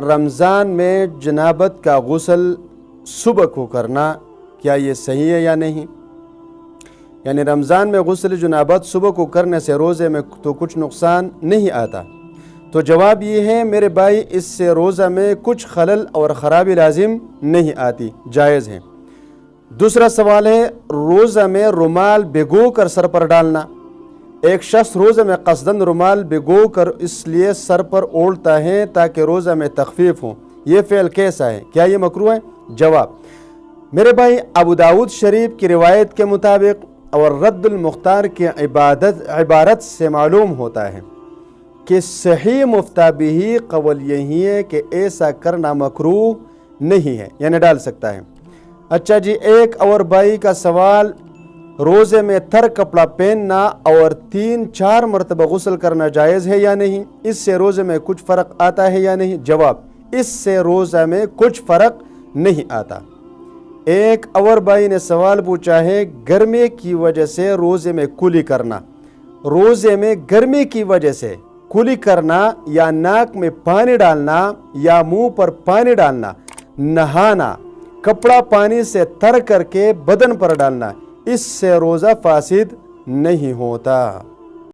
رمضان میں جنابت کا غسل صبح کو کرنا کیا یہ صحیح ہے یا نہیں؟ یعنی رمضان میں غسل جنابت صبح کو کرنے سے روزے میں تو کچھ نقصان نہیں آتا؟ تو جواب یہ ہے میرے بھائی، اس سے روزہ میں کچھ خلل اور خرابی لازم نہیں آتی، جائز ہے۔ دوسرا سوال ہے روزہ میں رومال بھگو کر سر پر ڈالنا۔ ایک شخص روزہ میں قصداً رومال بھگو کر اس لیے سر پر اوڑھتا ہے تاکہ روزہ میں تخفیف ہو، یہ فعل کیسا ہے؟ کیا یہ مکروہ ہے؟ جواب میرے بھائی، ابو داؤد شریف کی روایت کے مطابق اور رد المختار کی عبارت سے معلوم ہوتا ہے کہ صحیح مفتابی قول یہی ہے کہ ایسا کرنا مکروہ نہیں ہے، یعنی ڈال سکتا ہے۔ اچھا جی، ایک اور بھائی کا سوال، روزے میں تر کپڑا پہننا اور 3-4 مرتبہ غسل کرنا جائز ہے یا نہیں؟ اس سے روزے میں کچھ فرق آتا ہے یا نہیں؟ جواب اس سے روزہ میں کچھ فرق نہیں آتا۔ ایک اور بھائی نے سوال پوچھا ہے گرمی کی وجہ سے روزے میں کلی کرنا۔ روزے میں گرمی کی وجہ سے کلی کرنا یا ناک میں پانی ڈالنا یا منہ پر پانی ڈالنا، نہانا، کپڑا پانی سے تر کر کے بدن پر ڈالنا، اس سے روزہ فاسد نہیں ہوتا۔